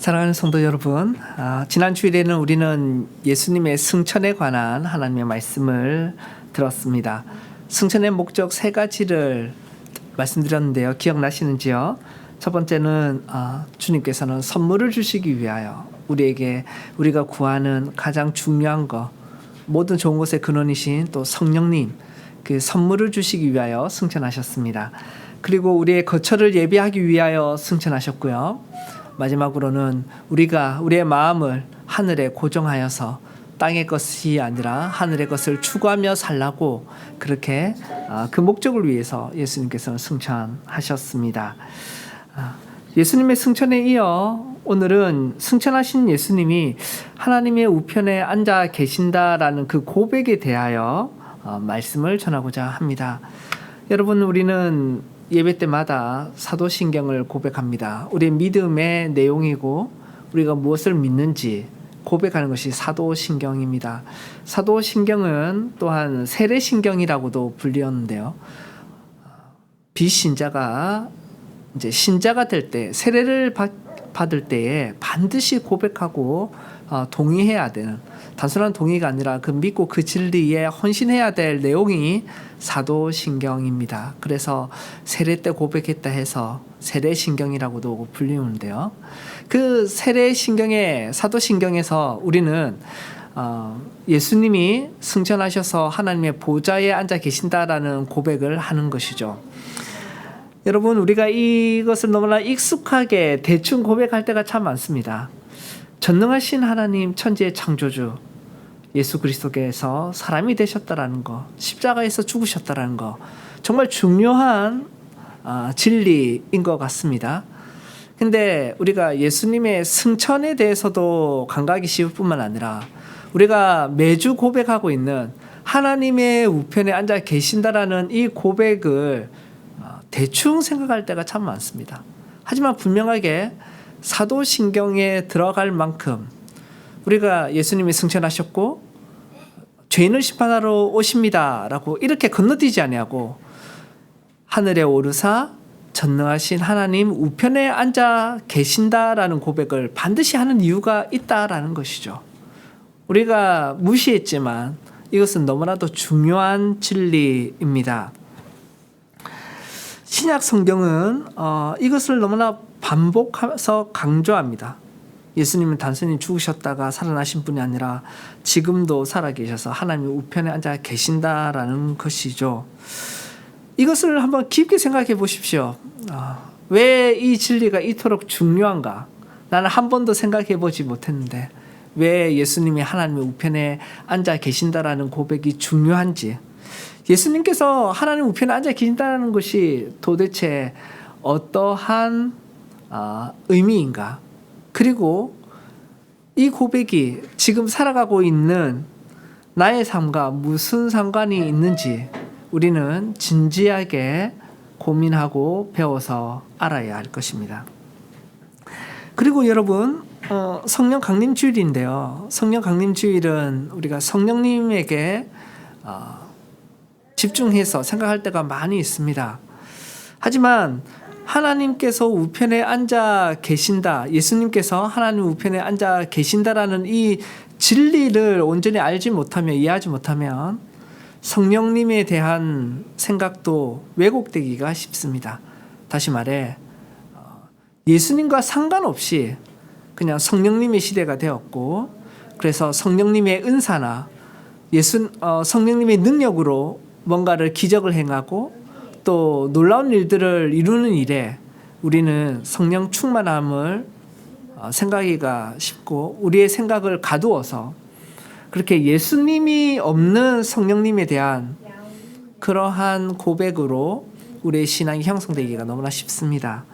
사랑하는 성도 여러분, 지난 주일에는 우리는 예수님의 승천에 관한 하나님의 말씀을 들었습니다. 승천의 목적 세 가지를 말씀드렸는데요. 기억나시는지요? 첫 번째는 주님께서는 선물을 주시기 위하여 우리가 구하는 가장 중요한 것, 모든 좋은 것의 근원이신 또 성령님, 그 선물을 주시기 위하여 승천하셨습니다. 그리고 우리의 거처를 예비하기 위하여 승천하셨고요. 마지막으로는 우리의 마음을 하늘에 고정하여서 땅의 것이 아니라 하늘의 것을 추구하며 살라고 그렇게 그 목적을 위해서 예수님께서는 승천하셨습니다. 예수님의 승천에 이어 오늘은 승천하신 예수님이 하나님의 우편에 앉아 계신다라는 그 고백에 대하여 말씀을 전하고자 합니다. 여러분, 우리는 예배 때마다 사도신경을 고백합니다. 우리의 믿음의 내용이고 우리가 무엇을 믿는지 고백하는 것이 사도신경입니다. 사도신경은 또한 세례신경이라고도 불리었는데요. 비신자가 이제 신자가 될 때, 세례를 받을 때에 반드시 고백하고 동의해야 되는, 단순한 동의가 아니라 그 믿고 그 진리에 헌신해야 될 내용이 사도신경입니다. 그래서 세례 때 고백했다 해서 세례신경이라고도 불리는데요. 그 세례신경의 사도신경에서 우리는 예수님이 승천하셔서 하나님의 보좌에 앉아 계신다라는 고백을 하는 것이죠. 여러분, 우리가 이것을 너무나 익숙하게 대충 고백할 때가 참 많습니다. 전능하신 하나님, 천지의 창조주 예수 그리스도께서 사람이 되셨다라는 거, 십자가에서 죽으셨다라는 거, 정말 중요한 진리인 것 같습니다. 근데 우리가 예수님의 승천에 대해서도 간과하기 쉬울 뿐만 아니라 우리가 매주 고백하고 있는 하나님의 우편에 앉아 계신다라는 이 고백을 대충 생각할 때가 참 많습니다. 하지만 분명하게 사도신경에 들어갈 만큼 우리가 예수님이 승천하셨고 죄인을 심판하러 오십니다 라고 이렇게 건너뛰지 아니하고 하늘에 오르사 전능하신 하나님 우편에 앉아 계신다라는 고백을 반드시 하는 이유가 있다라는 것이죠. 우리가 무시했지만 이것은 너무나도 중요한 진리입니다. 신약 성경은 이것을 너무나 반복해서 강조합니다. 예수님은 단순히 죽으셨다가 살아나신 분이 아니라 지금도 살아계셔서 하나님의 우편에 앉아 계신다라는 것이죠. 이것을 한번 깊게 생각해 보십시오. 왜 이 진리가 이토록 중요한가? 나는 한 번도 생각해 보지 못했는데 왜 예수님이 하나님의 우편에 앉아 계신다라는 고백이 중요한지, 예수님께서 하나님 우편에 앉아 계신다는 것이 도대체 어떠한 의미인가? 그리고 이 고백이 지금 살아가고 있는 나의 삶과 무슨 상관이 있는지 우리는 진지하게 고민하고 배워서 알아야 할 것입니다. 그리고 여러분, 성령 강림 주일인데요. 성령 강림 주일은 우리가 성령님에게 집중해서 생각할 때가 많이 있습니다. 하지만 하나님께서 우편에 앉아 계신다, 예수님께서 하나님 우편에 앉아 계신다라는 이 진리를 온전히 알지 못하면, 이해하지 못하면 성령님에 대한 생각도 왜곡되기가 쉽습니다. 다시 말해 예수님과 상관없이 그냥 성령님의 시대가 되었고, 그래서 성령님의 은사나 성령님의 능력으로 뭔가를 기적을 행하고 또 놀라운 일들을 이루는 일에 우리는 성령 충만함을 생각하기가 쉽고 우리의 생각을 가두어서 그렇게 예수님이 없는 성령님에 대한 그러한 고백으로 우리의 신앙이 형성되기가 너무나 쉽습니다.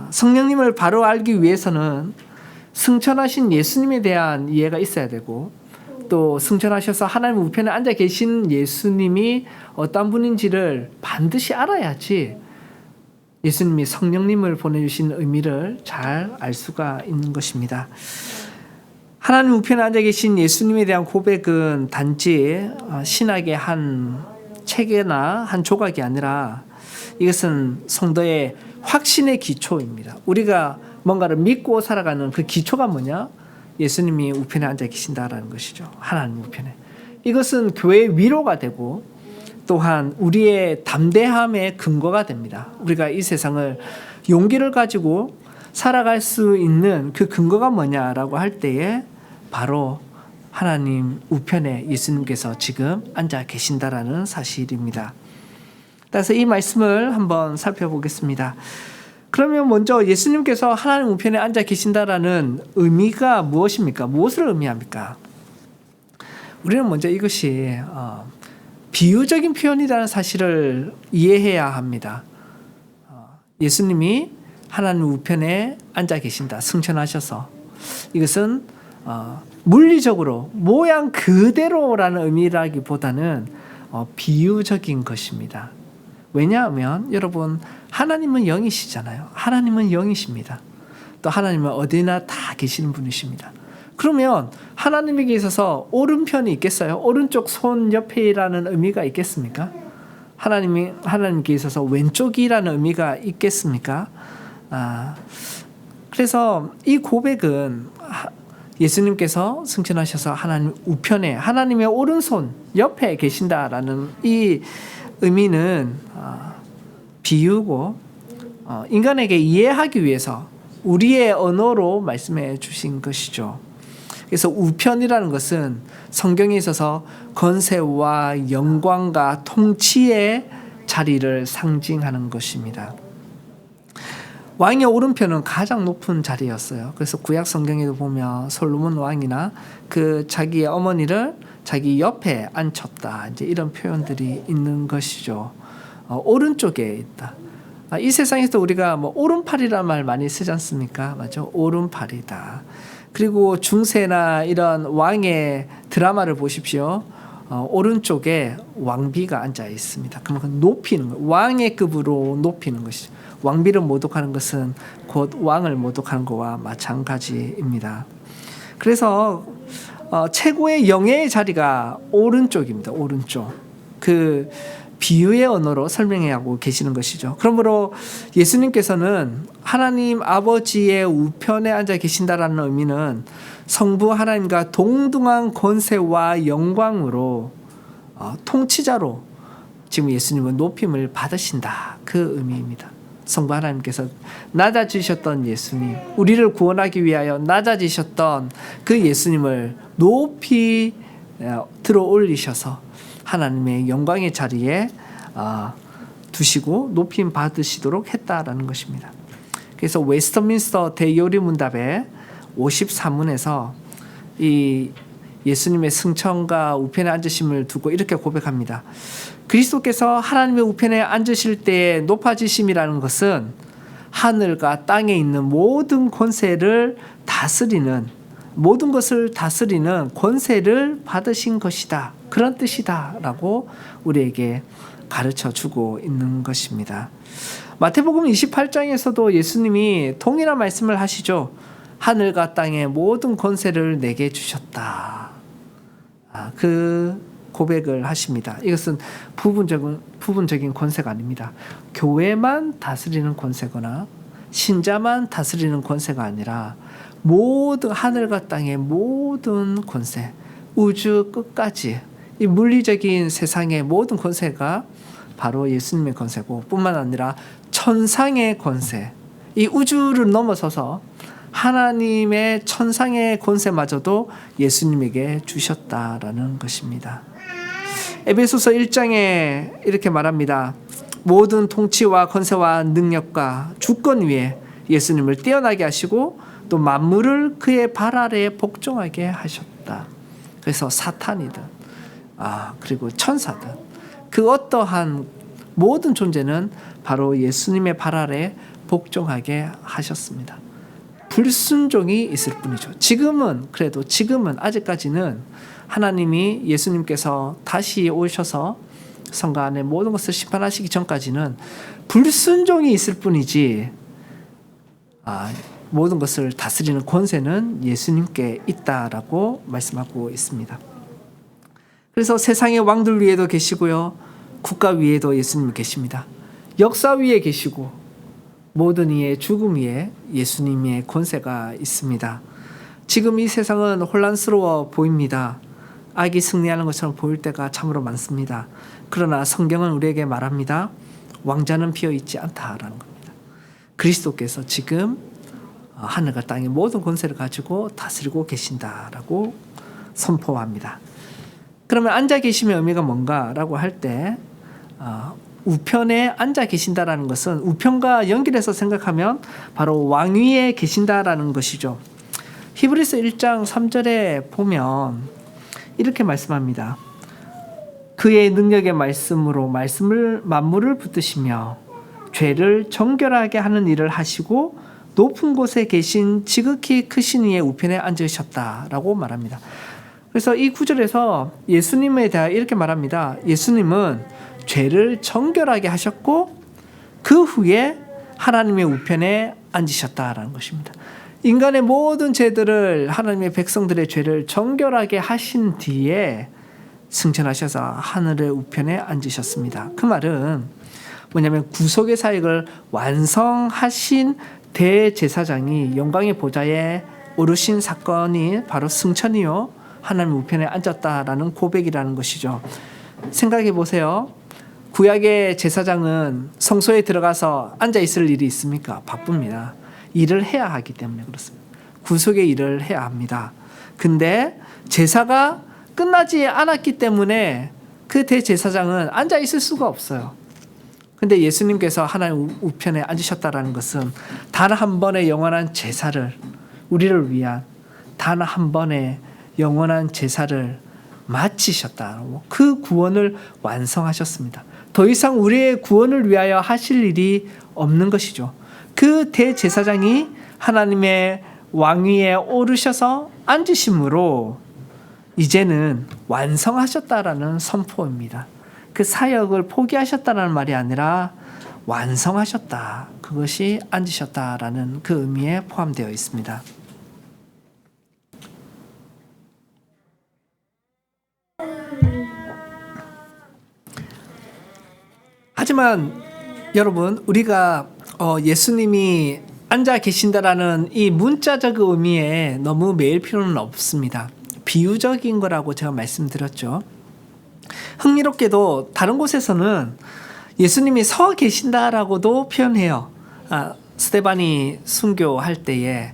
성령님을 바로 알기 위해서는 승천하신 예수님에 대한 이해가 있어야 되고, 또 승천하셔서 하나님 우편에 앉아 계신 예수님이 어떤 분인지를 반드시 알아야지 예수님이 성령님을 보내주신 의미를 잘 알 수가 있는 것입니다. 하나님 우편에 앉아 계신 예수님에 대한 고백은 단지 신학의 한 체계나 한 조각이 아니라 이것은 성도의 확신의 기초입니다. 우리가 뭔가를 믿고 살아가는 그 기초가 뭐냐? 예수님이 우편에 앉아 계신다라는 것이죠. 하나님 우편에. 이것은 교회의 위로가 되고 또한 우리의 담대함의 근거가 됩니다. 우리가 이 세상을 용기를 가지고 살아갈 수 있는 그 근거가 뭐냐라고 할 때에 바로 하나님 우편에 예수님께서 지금 앉아 계신다라는 사실입니다. 따라서 이 말씀을 한번 살펴보겠습니다. 그러면 먼저 예수님께서 하나님 우편에 앉아 계신다라는 의미가 무엇입니까? 무엇을 의미합니까? 우리는 먼저 이것이 비유적인 표현이라는 사실을 이해해야 합니다. 예수님이 하나님 우편에 앉아 계신다, 승천하셔서 이것은 물리적으로 모양 그대로라는 의미라기보다는 비유적인 것입니다. 왜냐하면 여러분 하나님은 영이시잖아요. 하나님은 영이십니다. 또 하나님은 어디나 다 계시는 분이십니다. 그러면 하나님에게 있어서 오른편이 있겠어요? 오른쪽 손 옆에라는 의미가 있겠습니까? 하나님께 있어서 왼쪽이라는 의미가 있겠습니까? 그래서 이 고백은 예수님께서 승천하셔서 하나님 우편에 하나님의 오른손 옆에 계신다라는 이 의미는 비유고 인간에게 이해하기 위해서 우리의 언어로 말씀해 주신 것이죠. 그래서 우편이라는 것은 성경에 있어서 권세와 영광과 통치의 자리를 상징하는 것입니다. 왕의 오른편은 가장 높은 자리였어요. 그래서 구약 성경에도 보면 솔로몬 왕이나 그 자기의 어머니를 자기 옆에 앉혔다, 이제 이런 표현들이 있는 것이죠. 오른쪽에 있다. 이 세상에서 우리가 뭐 오른팔이라는 말 많이 쓰지 않습니까? 맞죠? 오른팔이다. 그리고 중세나 이런 왕의 드라마를 보십시오. 오른쪽에 왕비가 앉아 있습니다. 그러면 높이는 거, 왕의 급으로 높이는 것이죠. 왕비를 모독하는 것은 곧 왕을 모독하는 것과 마찬가지입니다. 그래서 최고의 영예의 자리가 오른쪽입니다. 오른쪽. 그 비유의 언어로 설명하고 계시는 것이죠. 그러므로 예수님께서는 하나님 아버지의 우편에 앉아 계신다라는 의미는 성부 하나님과 동등한 권세와 영광으로 통치자로 지금 예수님은 높임을 받으신다, 그 의미입니다. 성부 하나님께서 낮아지셨던 예수님, 우리를 구원하기 위하여 낮아지셨던 그 예수님을 높이 들어 올리셔서 하나님의 영광의 자리에 두시고 높임 받으시도록 했다라는 것입니다. 그래서 웨스트민스터 대요리문답의 53문에서 이 예수님의 승천과 우편에 앉으심을 두고 이렇게 고백합니다. 그리스도께서 하나님의 우편에 앉으실 때의 높아지심이라는 것은 하늘과 땅에 있는 모든 권세를 다스리는, 모든 것을 다스리는 권세를 받으신 것이다, 그런 뜻이다 라고 우리에게 가르쳐 주고 있는 것입니다. 마태복음 28장에서도 예수님이 동일한 말씀을 하시죠. 하늘과 땅의 모든 권세를 내게 주셨다, 그 고백을 하십니다. 이것은 부분적인 권세가 아닙니다. 교회만 다스리는 권세거나 신자만 다스리는 권세가 아니라 모든 하늘과 땅의 모든 권세, 우주 끝까지 이 물리적인 세상의 모든 권세가 바로 예수님의 권세고, 뿐만 아니라 천상의 권세, 이 우주를 넘어서서 하나님의 천상의 권세마저도 예수님에게 주셨다라는 것입니다. 에베소서 1장에 이렇게 말합니다. 모든 통치와 권세와 능력과 주권 위에 예수님을 뛰어나게 하시고 또 만물을 그의 발 아래에 복종하게 하셨다. 그래서 사탄이든 그리고 천사든 그 어떠한 모든 존재는 바로 예수님의 발 아래에 복종하게 하셨습니다. 불순종이 있을 뿐이죠. 지금은 아직까지는 하나님이 예수님께서 다시 오셔서 성가 안에 모든 것을 심판하시기 전까지는 불순종이 있을 뿐이지 모든 것을 다스리는 권세는 예수님께 있다라고 말씀하고 있습니다. 그래서 세상의 왕들 위에도 계시고요, 국가 위에도 예수님이 계십니다. 역사 위에 계시고 모든 이의 죽음 위에 예수님의 권세가 있습니다. 지금 이 세상은 혼란스러워 보입니다. 악이 승리하는 것처럼 보일 때가 참으로 많습니다. 그러나 성경은 우리에게 말합니다. 왕좌는 비어있지 않다라는 겁니다. 그리스도께서 지금 하늘과 땅의 모든 권세를 가지고 다스리고 계신다라고 선포합니다. 그러면 앉아 계심의 의미가 뭔가라고 할 때 우편에 앉아 계신다라는 것은 우편과 연결해서 생각하면 바로 왕위에 계신다라는 것이죠. 히브리서 1장 3절에 보면 이렇게 말씀합니다. 그의 능력의 말씀으로 만물을 붙드시며 죄를 정결하게 하는 일을 하시고 높은 곳에 계신 지극히 크신 이의 우편에 앉으셨다라고 말합니다. 그래서 이 구절에서 예수님에 대해 이렇게 말합니다. 예수님은 죄를 정결하게 하셨고 그 후에 하나님의 우편에 앉으셨다라는 것입니다. 인간의 모든 죄들을 하나님의 백성들의 죄를 정결하게 하신 뒤에 승천하셔서 하늘의 우편에 앉으셨습니다. 그 말은 뭐냐면 구속의 사역을 완성하신 대제사장이 영광의 보좌에 오르신 사건이 바로 승천이요 하나님 우편에 앉았다라는 고백이라는 것이죠. 생각해 보세요. 구약의 제사장은 성소에 들어가서 앉아 있을 일이 있습니까? 바쁩니다. 일을 해야 하기 때문에 그렇습니다. 구속의 일을 해야 합니다. 근데 제사가 끝나지 않았기 때문에 그 대제사장은 앉아 있을 수가 없어요. 근데 예수님께서 하나님 우편에 앉으셨다라는 것은 단 한 번의 영원한 제사를 우리를 위한 단 한 번의 영원한 제사를 마치셨다. 그 구원을 완성하셨습니다. 더 이상 우리의 구원을 위하여 하실 일이 없는 것이죠. 그 대제사장이 하나님의 왕위에 오르셔서 앉으심으로 이제는 완성하셨다라는 선포입니다. 그 사역을 포기하셨다는 말이 아니라 완성하셨다. 그것이 앉으셨다라는 그 의미에 포함되어 있습니다. 하지만 여러분, 우리가 예수님이 앉아 계신다라는 이 문자적 의미에 너무 매일 필요는 없습니다. 비유적인 거라고 제가 말씀드렸죠. 흥미롭게도 다른 곳에서는 예수님이 서 계신다라고도 표현해요. 스데반이 순교할 때에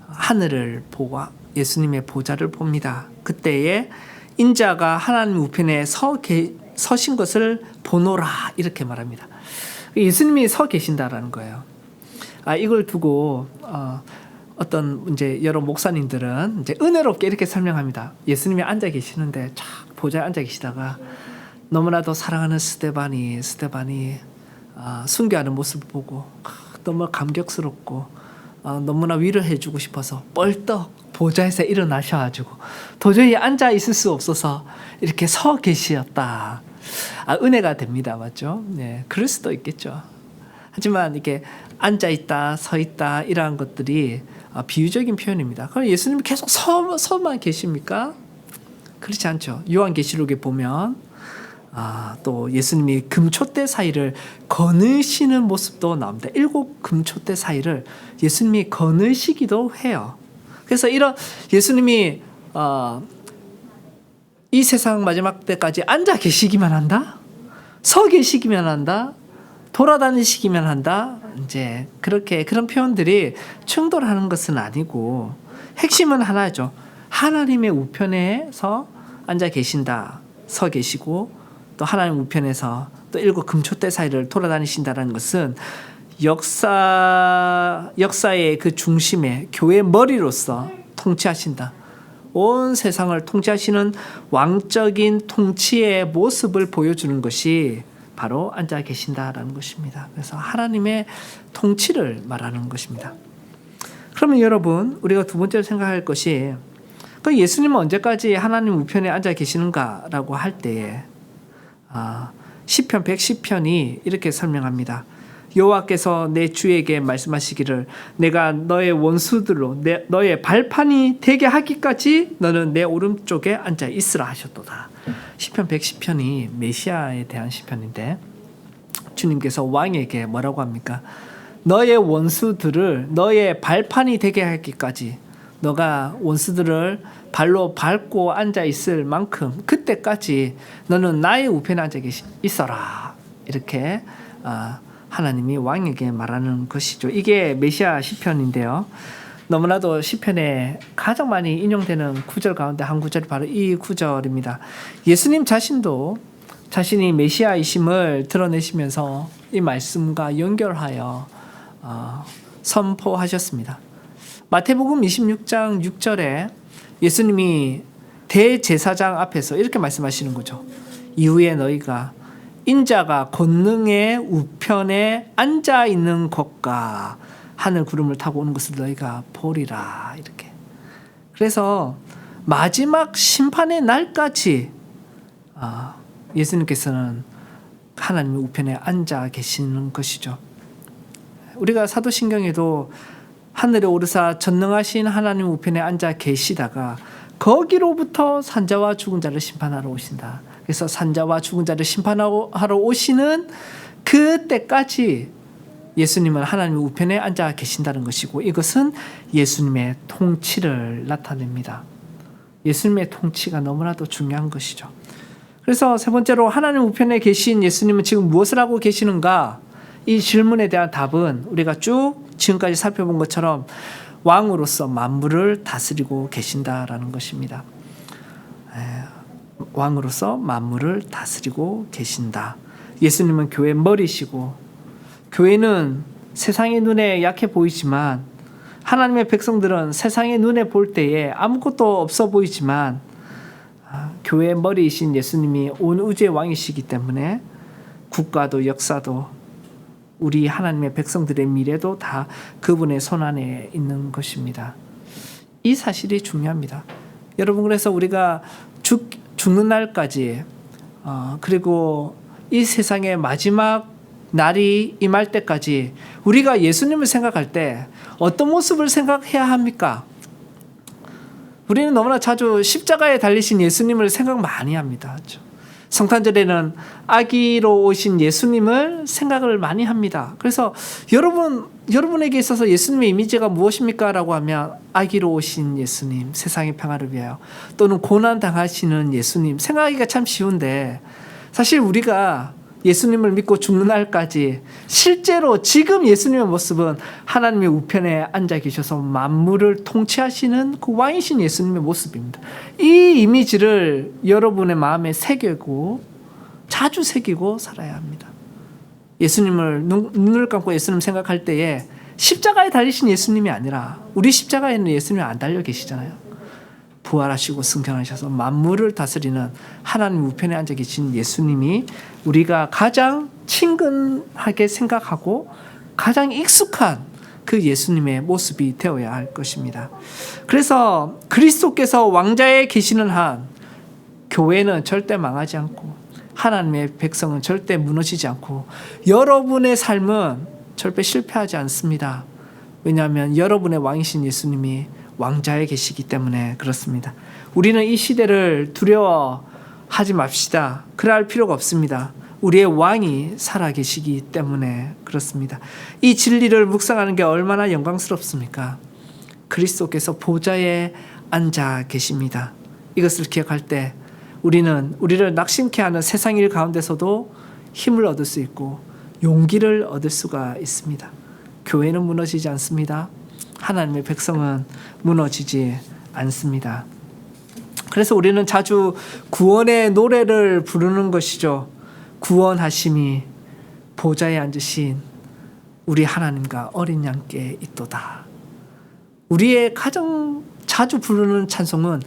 하늘을 보고 예수님의 보좌를 봅니다. 그때에 인자가 하나님 우편에 서신 것을 보노라 이렇게 말합니다. 예수님이 서 계신다라는 거예요. 이걸 두고 어떤 이제 여러 목사님들은 이제 은혜롭게 이렇게 설명합니다. 예수님이 앉아 계시는데 쫙 보좌에 앉아 계시다가 너무나도 사랑하는 스데반이 순교하는 모습을 보고 너무 감격스럽고 너무나 위로해주고 싶어서 뻘떡 보좌에서 일어나셔가지고 도저히 앉아 있을 수 없어서 이렇게 서 계시었다. 은혜가 됩니다, 맞죠? 네, 그럴 수도 있겠죠. 하지만 이렇게 앉아 있다, 서 있다 이러한 것들이 비유적인 표현입니다. 그럼 예수님이 계속 서만 계십니까? 그렇지 않죠. 요한계시록에 보면 또 예수님이 금촛대 사이를 거느시는 모습도 나옵니다. 7 금촛대 사이를 예수님이 거느시기도 해요. 그래서 이런 예수님이 이 세상 마지막 때까지 앉아 계시기만 한다? 서 계시기만 한다? 돌아다니시기만 한다? 이제 그런 표현들이 충돌하는 것은 아니고 핵심은 하나죠. 하나님의 우편에서 앉아 계신다, 서 계시고 또 하나님 우편에서 또 7 금촛대 사이를 돌아다니신다는 것은 역사의 그 중심에 교회의 머리로서 통치하신다. 온 세상을 통치하시는 왕적인 통치의 모습을 보여주는 것이 바로 앉아 계신다라는 것입니다. 그래서 하나님의 통치를 말하는 것입니다. 그러면 여러분, 우리가 두 번째로 생각할 것이 예수님은 언제까지 하나님 우편에 앉아 계시는가라고 할 때에 시편 110편이 이렇게 설명합니다. 여호와께서 내 주에게 말씀하시기를 내가 너의 원수들로 너의 발판이 되게 하기까지 너는 내 오른쪽에 앉아 있으라 하셨도다. 시편 110편이 메시아에 대한 시편인데 주님께서 왕에게 뭐라고 합니까? 너의 원수들을 너의 발판이 되게 하기까지, 너가 원수들을 발로 밟고 앉아 있을 만큼 그때까지 너는 나의 우편에 앉아 있어라. 이렇게 하나님이 왕에게 말하는 것이죠. 이게 메시아 시편인데요. 너무나도 시편에 가장 많이 인용되는 구절 가운데 한 구절이 바로 이 구절입니다. 예수님 자신도 자신이 메시아이심을 드러내시면서 이 말씀과 연결하여 선포하셨습니다. 마태복음 26장 6절에 예수님이 대제사장 앞에서 이렇게 말씀하시는 거죠. 이후에 너희가 인자가 권능의 우편에 앉아 있는 것과 하늘 구름을 타고 오는 것을 너희가 보리라. 이렇게. 그래서 마지막 심판의 날까지 예수님께서는 하나님의 우편에 앉아 계시는 것이죠. 우리가 사도신경에도 하늘에 오르사 전능하신 하나님 우편에 앉아 계시다가 거기로부터 산자와 죽은 자를 심판하러 오신다. 그래서 산자와 죽은 자를 심판하러 오시는 그때까지 예수님은 하나님의 우편에 앉아 계신다는 것이고, 이것은 예수님의 통치를 나타냅니다. 예수님의 통치가 너무나도 중요한 것이죠. 그래서 세 번째로 하나님 우편에 계신 예수님은 지금 무엇을 하고 계시는가? 이 질문에 대한 답은 우리가 쭉 지금까지 살펴본 것처럼 왕으로서 만물을 다스리고 계신다라는 것입니다. 왕으로서 만물을 다스리고 계신다. 예수님은 교회의 머리시고, 교회는 세상의 눈에 약해 보이지만 하나님의 백성들은 세상의 눈에 볼 때에 아무것도 없어 보이지만 교회의 머리이신 예수님이 온 우주의 왕이시기 때문에 국가도 역사도 우리 하나님의 백성들의 미래도 다 그분의 손안에 있는 것입니다. 이 사실이 중요합니다. 여러분, 그래서 우리가 죽는 날까지 그리고 이 세상의 마지막 날이 임할 때까지 우리가 예수님을 생각할 때 어떤 모습을 생각해야 합니까? 우리는 너무나 자주 십자가에 달리신 예수님을 생각 많이 합니다. 성탄절에는 아기로 오신 예수님을 생각을 많이 합니다. 그래서 여러분에게 있어서 예수님의 이미지가 무엇입니까? 라고 하면 아기로 오신 예수님, 세상의 평화를 위하여, 또는 고난 당하시는 예수님, 생각하기가 참 쉬운데 사실 우리가 예수님을 믿고 죽는 날까지 실제로 지금 예수님의 모습은 하나님의 우편에 앉아 계셔서 만물을 통치하시는 그 왕이신 예수님의 모습입니다. 이 이미지를 여러분의 마음에 새기고 자주 새기고 살아야 합니다. 예수님을 눈을 감고 예수님 생각할 때에 십자가에 달리신 예수님이 아니라, 우리 십자가에는 예수님이 안 달려 계시잖아요. 부활하시고 승천하셔서 만물을 다스리는 하나님 우편에 앉아 계신 예수님이 우리가 가장 친근하게 생각하고 가장 익숙한 그 예수님의 모습이 되어야 할 것입니다. 그래서 그리스도께서 왕자에 계시는 한 교회는 절대 망하지 않고 하나님의 백성은 절대 무너지지 않고 여러분의 삶은 절대 실패하지 않습니다. 왜냐하면 여러분의 왕이신 예수님이 왕자에 계시기 때문에 그렇습니다. 우리는 이 시대를 두려워하지 맙시다. 그럴 필요가 없습니다. 우리의 왕이 살아계시기 때문에 그렇습니다. 이 진리를 묵상하는 게 얼마나 영광스럽습니까? 그리스도께서 보좌에 앉아 계십니다. 이것을 기억할 때 우리를 낙심케 하는 세상 일 가운데서도 힘을 얻을 수 있고 용기를 얻을 수가 있습니다. 교회는 무너지지 않습니다. 하나님의 백성은 무너지지 않습니다. 그래서 우리는 자주 구원의 노래를 부르는 것이죠. 구원하심이 보좌에 앉으신 우리 하나님과 어린 양께 있도다. 우리의 가장 자주 부르는 찬송은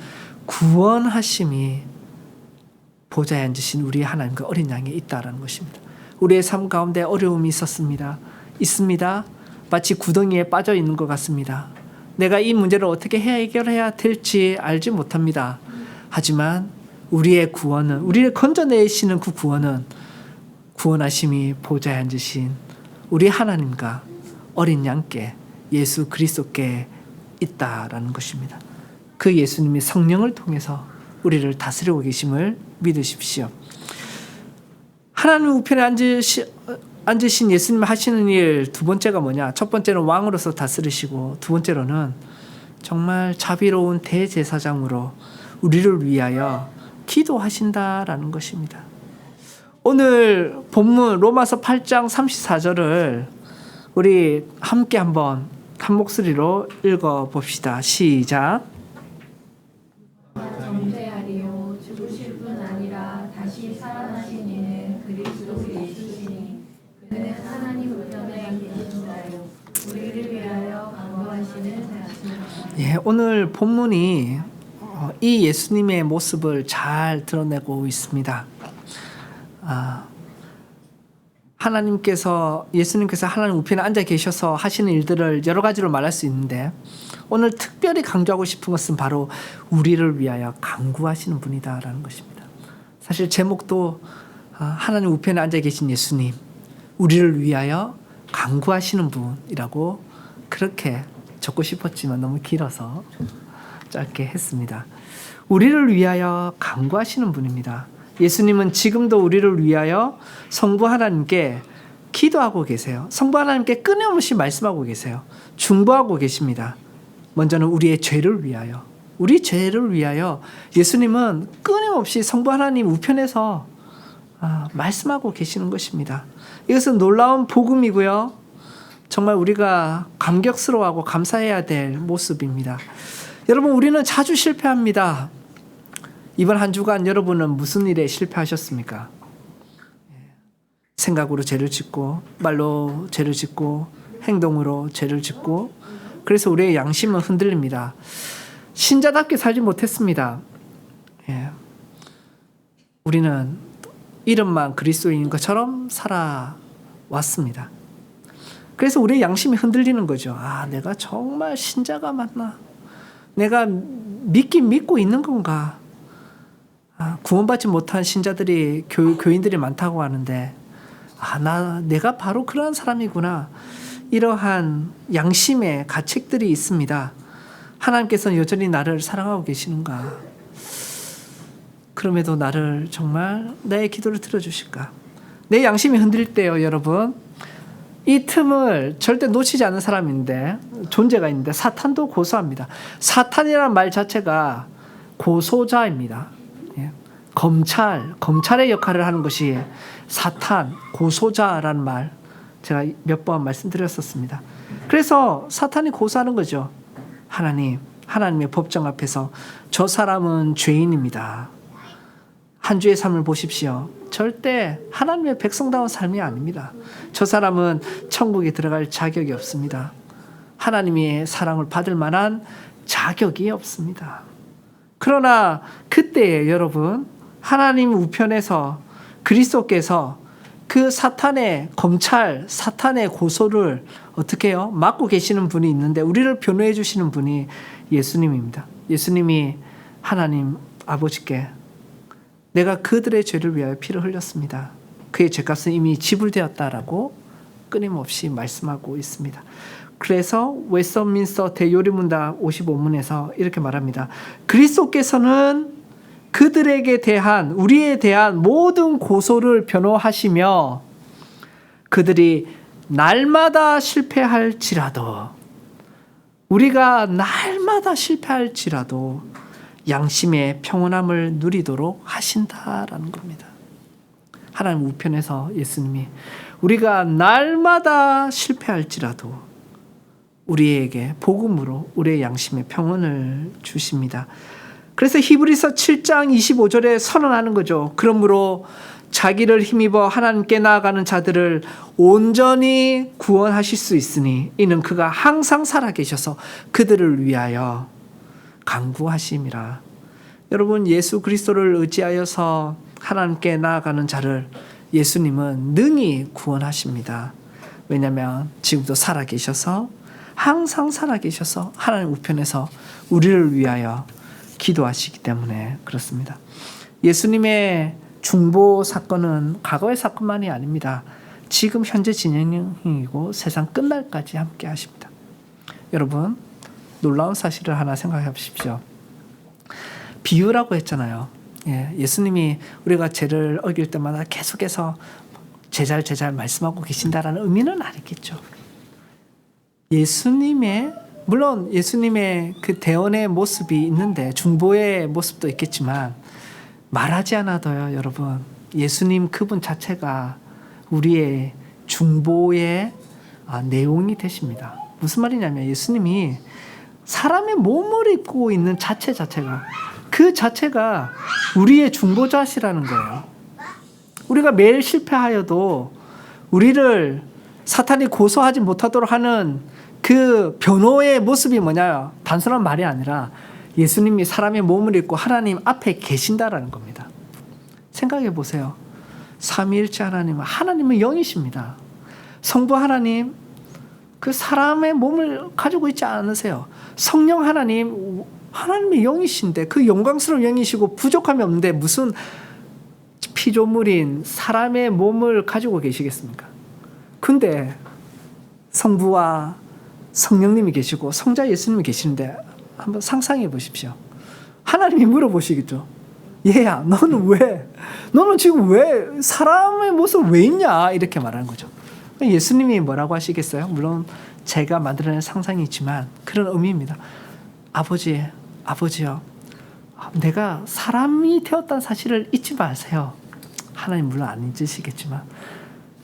구원하심이 보좌에 앉으신 우리 하나님과 어린 양에 있다라는 것입니다. 우리의 삶 가운데 어려움이 있습니다. 마치 구덩이에 빠져 있는 것 같습니다. 내가 이 문제를 어떻게 해결해야 될지 알지 못합니다. 하지만 우리의 구원은, 우리를 건져내시는 그 구원은 구원하심이 보좌에 앉으신 우리 하나님과 어린 양께, 예수 그리스도께 있다라는 것입니다. 그 예수님이 성령을 통해서 우리를 다스리고 계심을 믿으십시오. 하나님 우편에 앉으신 예수님 하시는 일 두 번째가 뭐냐? 첫 번째는 왕으로서 다스리시고 두 번째로는 정말 자비로운 대제사장으로 우리를 위하여 기도하신다라는 것입니다. 오늘 본문 로마서 8장 34절을 우리 함께 한번 한 목소리로 읽어봅시다. 시작. 정죄하리요 죽으실 뿐 아니라 다시 살아나신 이는 그리스도 예수시니 그는 하나님 우편에 계신 자요 우리를 위하여 간구하시는 자시니라. 예, 오늘 본문이 이 예수님의 모습을 잘 드러내고 있습니다. 예수님께서 하나님 우편에 앉아 계셔서 하시는 일들을 여러 가지로 말할 수 있는데 오늘 특별히 강조하고 싶은 것은 바로 우리를 위하여 간구하시는 분이다라는 것입니다. 사실 제목도 하나님 우편에 앉아 계신 예수님, 우리를 위하여 간구하시는 분이라고 그렇게 적고 싶었지만 너무 길어서 짧게 했습니다. 우리를 위하여 간구하시는 분입니다. 예수님은 지금도 우리를 위하여 성부 하나님께 기도하고 계세요. 성부 하나님께 끊임없이 말씀하고 계세요. 중보하고 계십니다. 먼저는 우리의 죄를 위하여, 우리 죄를 위하여 예수님은 끊임없이 성부 하나님 우편에서 말씀하고 계시는 것입니다. 이것은 놀라운 복음이고요. 정말 우리가 감격스러워하고 감사해야 될 모습입니다. 여러분, 우리는 자주 실패합니다. 이번 한 주간 여러분은 무슨 일에 실패하셨습니까? 생각으로 죄를 짓고, 말로 죄를 짓고, 행동으로 죄를 짓고, 그래서 우리의 양심은 흔들립니다. 신자답게 살지 못했습니다. 우리는 이름만 그리스도인인 것처럼 살아왔습니다. 그래서 우리의 양심이 흔들리는 거죠. 내가 정말 신자가 맞나? 내가 믿긴 믿고 있는 건가? 구원받지 못한 신자들이 교인들이 많다고 하는데 내가 바로 그러한 사람이구나. 이러한 양심의 가책들이 있습니다. 하나님께서는 여전히 나를 사랑하고 계시는가? 그럼에도 나를 정말 나의 기도를 들어주실까? 내 양심이 흔들릴 때요, 여러분. 이 틈을 절대 놓치지 않는 사람인데, 존재가 있는데 사탄도 고소합니다. 사탄이라는 말 자체가 고소자입니다. 검찰의 역할을 하는 것이 사탄, 고소자라는 말 제가 몇 번 말씀드렸었습니다. 그래서 사탄이 고소하는 거죠. 하나님의 법정 앞에서 저 사람은 죄인입니다. 한 주의 삶을 보십시오. 절대 하나님의 백성다운 삶이 아닙니다. 저 사람은 천국에 들어갈 자격이 없습니다. 하나님의 사랑을 받을 만한 자격이 없습니다. 그러나 그때에 여러분, 하나님 우편에서 그리스도께서 그 사탄의 검찰, 사탄의 고소를 어떻게 해요? 막고 계시는 분이 있는데 우리를 변호해 주시는 분이 예수님입니다. 예수님이 하나님 아버지께 내가 그들의 죄를 위하여 피를 흘렸습니다. 그의 죄값은 이미 지불되었다라고 끊임없이 말씀하고 있습니다. 그래서 웨스트민스터 대요리문답 55문에서 이렇게 말합니다. 그리스도께서는 그들에게 대한, 우리에 대한 모든 고소를 변호하시며 그들이 날마다 실패할지라도, 우리가 날마다 실패할지라도 양심의 평온함을 누리도록 하신다라는 겁니다. 하나님 우편에서 예수님이 우리가 날마다 실패할지라도 우리에게 복음으로 우리의 양심의 평온을 주십니다. 그래서 히브리서 7장 25절에 선언하는 거죠. 그러므로 자기를 힘입어 하나님께 나아가는 자들을 온전히 구원하실 수 있으니 이는 그가 항상 살아계셔서 그들을 위하여 간구하심이라. 여러분, 예수 그리스도를 의지하여서 하나님께 나아가는 자를 예수님은 능히 구원하십니다. 왜냐하면 지금도 살아계셔서, 항상 살아계셔서 하나님 우편에서 우리를 위하여 기도하시기 때문에 그렇습니다. 예수님의 중보 사건은 과거의 사건만이 아닙니다. 지금 현재 진행형이고 세상 끝날까지 함께 하십니다. 여러분, 놀라운 사실을 하나 생각해 보십시오. 비유라고 했잖아요. 예수님이 우리가 죄를 어길 때마다 계속해서 제잘 말씀하고 계신다라는 의미는 아니겠죠. 예수님의 물론 예수님의 그 대언의 모습이 있는데 중보의 모습도 있겠지만 말하지 않아도요, 여러분 예수님 그분 자체가 우리의 중보의 내용이 되십니다. 무슨 말이냐면 예수님이 사람의 몸을 입고 있는 자체가 그 자체가 우리의 중보자시라는 거예요. 우리가 매일 실패하여도 우리를 사탄이 고소하지 못하도록 하는 그 변호의 모습이 뭐냐요? 단순한 말이 아니라 예수님이 사람의 몸을 입고 하나님 앞에 계신다라는 겁니다. 생각해 보세요. 삼위일체 하나님은 영이십니다. 성부 하나님, 그 사람의 몸을 가지고 있지 않으세요. 성령 하나님의 영이신데 그 영광스러운 영이시고 부족함이 없는데 무슨 피조물인 사람의 몸을 가지고 계시겠습니까? 근데 성부와 성령님이 계시고 성자 예수님이 계시는데 한번 상상해 보십시오. 하나님이 물어보시겠죠. 얘야, 너는 지금 왜 사람의 모습 왜 있냐? 이렇게 말하는 거죠. 예수님이 뭐라고 하시겠어요? 물론 제가 만들어낸 상상이지만 그런 의미입니다. 아버지요. 내가 사람이 되었다는 사실을 잊지 마세요. 하나님 물론 안 잊으시겠지만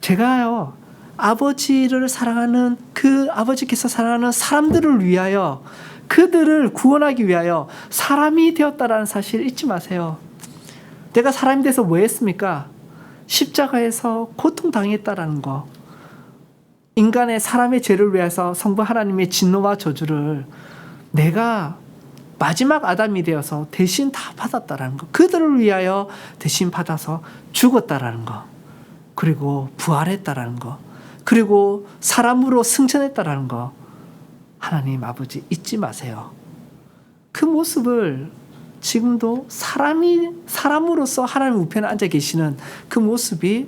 제가요, 아버지를 사랑하는 그 아버지께서 사랑하는 사람들을 위하여 그들을 구원하기 위하여 사람이 되었다라는 사실 잊지 마세요. 내가 사람이 돼서 뭐 했습니까? 십자가에서 고통당했다라는 거. 인간의 사람의 죄를 위해서 성부 하나님의 진노와 저주를 내가 마지막 아담이 되어서 대신 다 받았다라는 거. 그들을 위하여 대신 받아서 죽었다라는 거. 그리고 부활했다라는 거. 그리고 사람으로 승천했다라는 거. 하나님 아버지 잊지 마세요. 그 모습을 지금도 사람으로서 하나님 우편에 앉아 계시는 그 모습이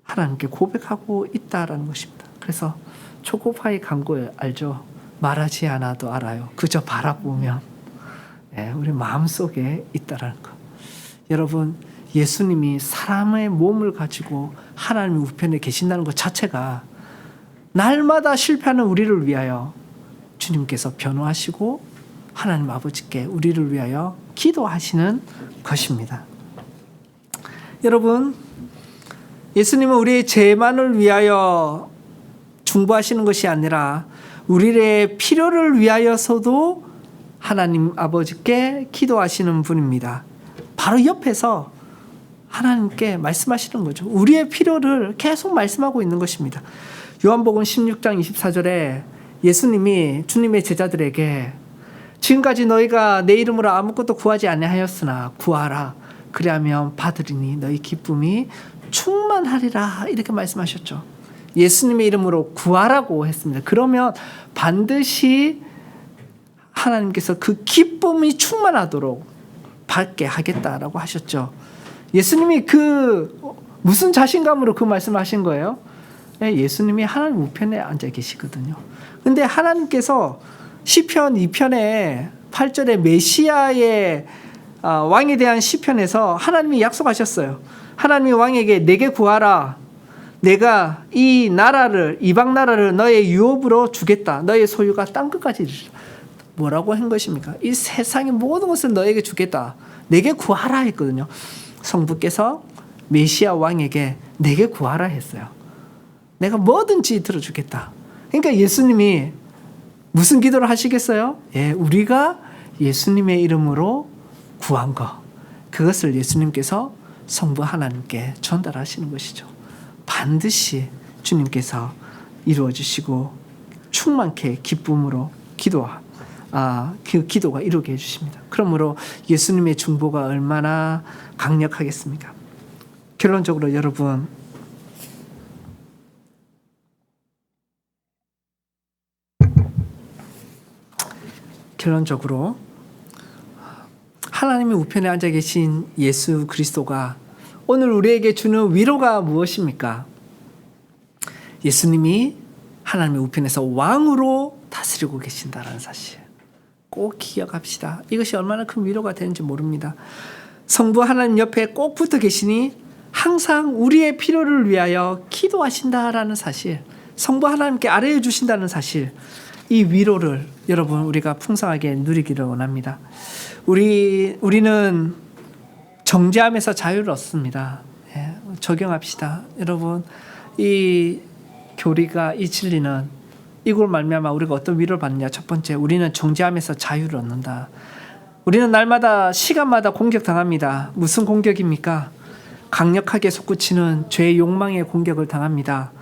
하나님께 고백하고 있다라는 것입니다. 그래서 초코파이 광고 알죠? 말하지 않아도 알아요. 그저 바라보면 우리 마음속에 있다라는 것. 여러분, 예수님이 사람의 몸을 가지고 하나님 우편에 계신다는 것 자체가 날마다 실패하는 우리를 위하여 주님께서 변호하시고 하나님 아버지께 우리를 위하여 기도하시는 것입니다. 여러분, 예수님은 우리의 죄만을 위하여 중보하시는 것이 아니라 우리의 필요를 위하여서도 하나님 아버지께 기도하시는 분입니다. 바로 옆에서 하나님께 말씀하시는 거죠. 우리의 필요를 계속 말씀하고 있는 것입니다. 요한복음 16장 24절에 예수님이 주님의 제자들에게 지금까지 너희가 내 이름으로 아무것도 구하지 아니하였으나 구하라. 그리하면 받으리니 너희 기쁨이 충만하리라. 이렇게 말씀하셨죠. 예수님의 이름으로 구하라고 했습니다. 그러면 반드시 하나님께서 그 기쁨이 충만하도록 받게 하겠다라고 하셨죠. 예수님이 무슨 자신감으로 그 말씀을 하신 거예요? 예수님이 하나님 우편에 앉아 계시거든요. 근데 하나님께서 시편 2편에 8절에 메시아의 왕에 대한 시편에서 하나님이 약속하셨어요. 하나님이 왕에게 내게 구하라. 내가 이 나라를, 이방 나라를 너의 유업으로 주겠다. 너의 소유가 땅끝까지 이르리라. 뭐라고 한 것입니까? 이 세상의 모든 것을 너에게 주겠다. 내게 구하라 했거든요. 성부께서 메시아 왕에게 내게 구하라 했어요. 내가 뭐든지 들어주겠다. 그러니까 예수님이 무슨 기도를 하시겠어요? 우리가 예수님의 이름으로 구한 거, 그것을 예수님께서 성부 하나님께 전달하시는 것이죠. 반드시 주님께서 이루어 주시고 충만케 기쁨으로 그 기도가 이루게 해주십니다. 그러므로 예수님의 중보가 얼마나 강력하겠습니까? 결론적으로 여러분, 하나님의 우편에 앉아 계신 예수 그리스도가 오늘 우리에게 주는 위로가 무엇입니까? 예수님이 하나님의 우편에서 왕으로 다스리고 계신다는 사실 꼭 기억합시다. 이것이 얼마나 큰 위로가 되는지 모릅니다. 성부 하나님 옆에 꼭 붙어 계시니 항상 우리의 필요를 위하여 기도하신다라는 사실, 성부 하나님께 아뢰어 주신다는 사실, 이 위로를 여러분 우리가 풍성하게 누리기를 원합니다. 우리는 정죄함에서 자유를 얻습니다. 예, 적용합시다. 여러분 이 교리가, 이 진리는 이걸 말미암아 우리가 어떤 위로를 받느냐. 첫 번째, 우리는 정죄함에서 자유를 얻는다. 우리는 날마다 시간마다 공격당합니다. 무슨 공격입니까? 강력하게 솟구치는 죄의 욕망의 공격을 당합니다.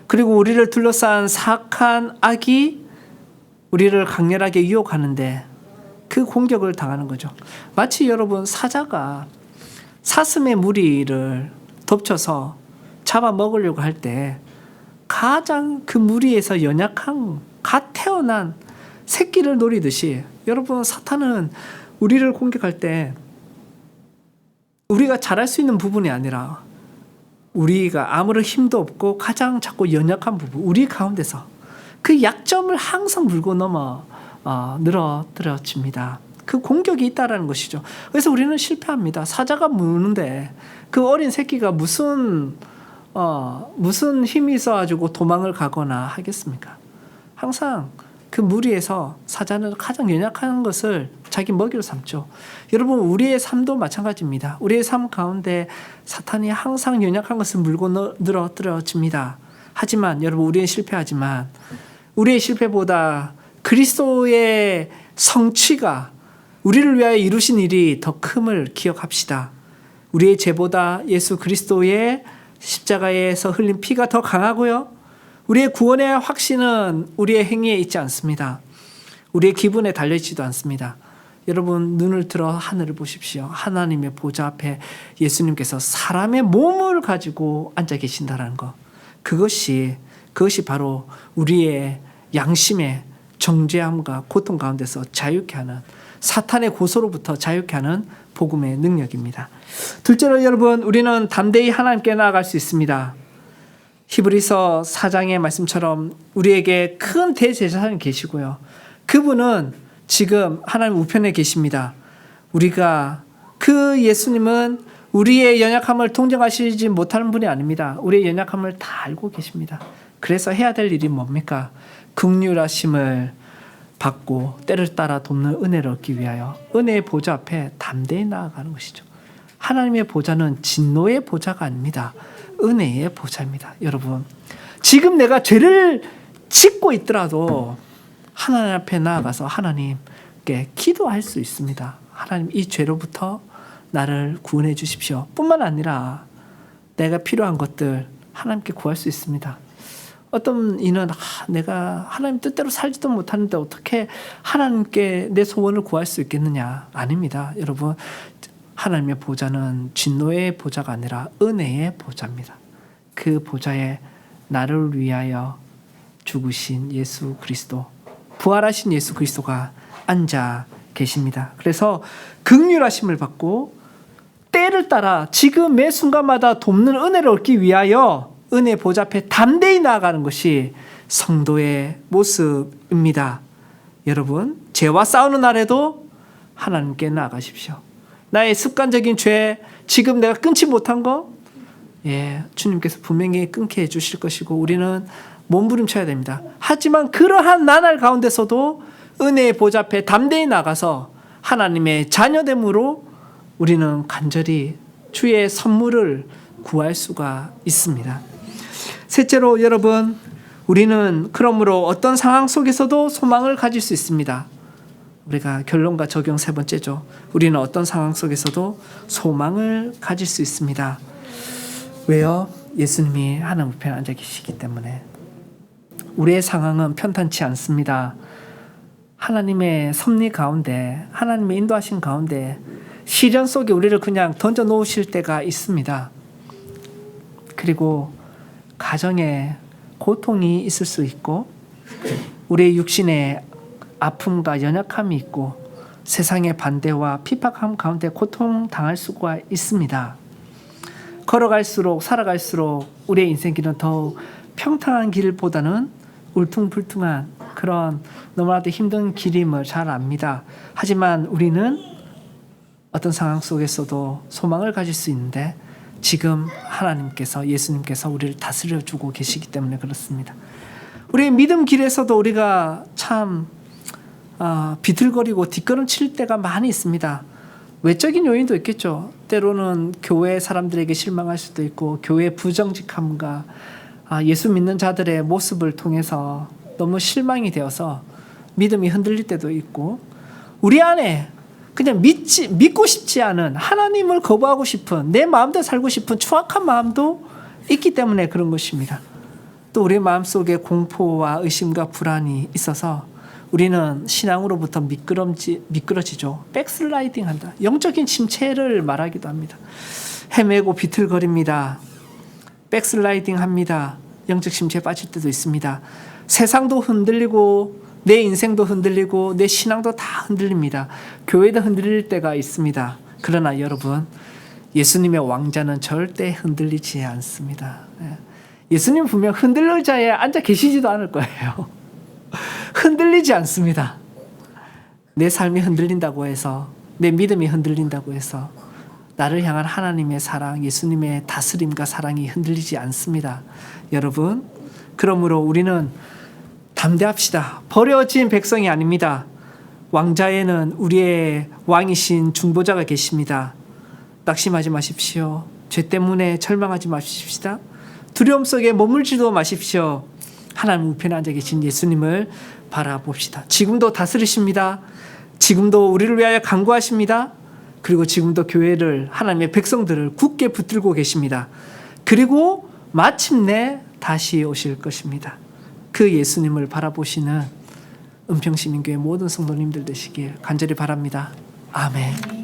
그리고 우리를 둘러싼 사악한 악이 우리를 강렬하게 유혹하는데 그 공격을 당하는 거죠. 마치 여러분 사자가 사슴의 무리를 덮쳐서 잡아먹으려고 할 때 가장 그 무리에서 연약한 갓 태어난 새끼를 노리듯이, 여러분 사탄은 우리를 공격할 때 우리가 잘할 수 있는 부분이 아니라 우리가 아무런 힘도 없고 가장 작고 연약한 부분, 우리 가운데서 그 약점을 항상 물고 넘어 늘어뜨려집니다. 그 공격이 있다라는 것이죠. 그래서 우리는 실패합니다. 사자가 무는데 그 어린 새끼가 무슨 힘이 있어가지고 도망을 가거나 하겠습니까? 항상 그 무리에서 사자는 가장 연약한 것을 자기 먹이로 삼죠. 여러분 우리의 삶도 마찬가지입니다. 우리의 삶 가운데 사탄이 항상 연약한 것을 물고 늘어뜨려집니다. 하지만 여러분 우리는 실패하지만 우리의 실패보다 그리스도의 성취가 우리를 위하여 이루신 일이 더 큼을 기억합시다. 우리의 죄보다 예수 그리스도의 십자가에서 흘린 피가 더 강하고요. 우리의 구원의 확신은 우리의 행위에 있지 않습니다. 우리의 기분에 달려있지도 않습니다. 여러분 눈을 들어 하늘을 보십시오. 하나님의 보좌 앞에 예수님께서 사람의 몸을 가지고 앉아 계신다는 것. 그것이 바로 우리의 양심의 정죄함과 고통 가운데서 자유케 하는, 사탄의 고소로부터 자유케 하는 복음의 능력입니다. 둘째로 여러분 우리는 담대히 하나님께 나아갈 수 있습니다. 히브리서 4장의 말씀처럼 우리에게 큰 대제사장이 계시고요. 그분은 지금 하나님 우편에 계십니다. 우리가 그 예수님은 우리의 연약함을 통정하시지 못하는 분이 아닙니다. 우리의 연약함을 다 알고 계십니다. 그래서 해야 될 일이 뭡니까? 긍휼하심을 받고 때를 따라 돕는 은혜를 얻기 위하여 은혜의 보좌 앞에 담대히 나아가는 것이죠. 하나님의 보좌는 진노의 보좌가 아닙니다. 은혜의 보좌입니다. 여러분 지금 내가 죄를 짓고 있더라도 하나님 앞에 나아가서 하나님께 기도할 수 있습니다. 하나님 이 죄로부터 나를 구원해 주십시오. 뿐만 아니라 내가 필요한 것들 하나님께 구할 수 있습니다. 어떤 이는 내가 하나님 뜻대로 살지도 못하는데 어떻게 하나님께 내 소원을 구할 수 있겠느냐. 아닙니다. 여러분 하나님의 보좌는 진노의 보좌가 아니라 은혜의 보좌입니다. 그 보좌에 나를 위하여 죽으신 예수 그리스도, 부활하신 예수 그리스도가 앉아 계십니다. 그래서 긍휼하심을 받고 때를 따라 지금 매 순간마다 돕는 은혜를 얻기 위하여 은혜 보좌 앞에 담대히 나아가는 것이 성도의 모습입니다. 여러분 죄와 싸우는 날에도 하나님께 나아가십시오. 나의 습관적인 죄, 지금 내가 끊지 못한 거, 주님께서 분명히 끊게 해주실 것이고 우리는 몸부림쳐야 됩니다. 하지만 그러한 나날 가운데서도 은혜의 보좌 앞에 담대히 나가서 하나님의 자녀됨으로 우리는 간절히 주의 선물을 구할 수가 있습니다. 셋째로 여러분 우리는 그러므로 어떤 상황 속에서도 소망을 가질 수 있습니다. 우리가 결론과 적용 세 번째죠. 우리는 어떤 상황 속에서도 소망을 가질 수 있습니다. 왜요? 예수님이 하나님 우편에 앉아 계시기 때문에. 우리의 상황은 편탄치 않습니다. 하나님의 섭리 가운데, 하나님의 인도하신 가운데 시련 속에 우리를 그냥 던져 놓으실 때가 있습니다. 그리고 가정에 고통이 있을 수 있고 우리의 육신에 아픔과 연약함이 있고 세상의 반대와 핍박함 가운데 고통당할 수가 있습니다. 걸어갈수록 살아갈수록 우리의 인생길은 더욱 평탄한 길보다는 울퉁불퉁한 그런 너무나도 힘든 길임을 잘 압니다. 하지만 우리는 어떤 상황 속에서도 소망을 가질 수 있는데 지금 하나님께서, 예수님께서 우리를 다스려주고 계시기 때문에 그렇습니다. 우리의 믿음 길에서도 우리가 참 비틀거리고 뒷걸음칠 때가 많이 있습니다. 외적인 요인도 있겠죠. 때로는 교회 사람들에게 실망할 수도 있고, 교회의 부정직함과 예수 믿는 자들의 모습을 통해서 너무 실망이 되어서 믿음이 흔들릴 때도 있고, 우리 안에 그냥 믿고 싶지 않은, 하나님을 거부하고 싶은, 내 마음대로 살고 싶은 추악한 마음도 있기 때문에 그런 것입니다. 또 우리 마음속에 공포와 의심과 불안이 있어서 우리는 신앙으로부터 미끄러지죠. 백슬라이딩 한다. 영적인 침체를 말하기도 합니다. 헤매고 비틀거립니다. 백슬라이딩 합니다. 영적 침체에 빠질 때도 있습니다. 세상도 흔들리고 내 인생도 흔들리고 내 신앙도 다 흔들립니다. 교회도 흔들릴 때가 있습니다. 그러나 여러분, 예수님의 왕자는 절대 흔들리지 않습니다. 예수님 분명 흔들릴 자에 앉아 계시지도 않을 거예요. 흔들리지 않습니다. 내 삶이 흔들린다고 해서, 내 믿음이 흔들린다고 해서 나를 향한 하나님의 사랑, 예수님의 다스림과 사랑이 흔들리지 않습니다. 여러분, 그러므로 우리는 담대합시다. 버려진 백성이 아닙니다. 왕자에는 우리의 왕이신 중보자가 계십니다. 낙심하지 마십시오. 죄 때문에 절망하지 마십시다. 두려움 속에 머물지도 마십시오. 하나님 우편에 앉아 계신 예수님을 바라봅시다. 지금도 다스리십니다. 지금도 우리를 위하여 간구하십니다. 그리고 지금도 교회를, 하나님의 백성들을 굳게 붙들고 계십니다. 그리고 마침내 다시 오실 것입니다. 그 예수님을 바라보시는 은평시민교회 모든 성도님들 되시길 간절히 바랍니다. 아멘.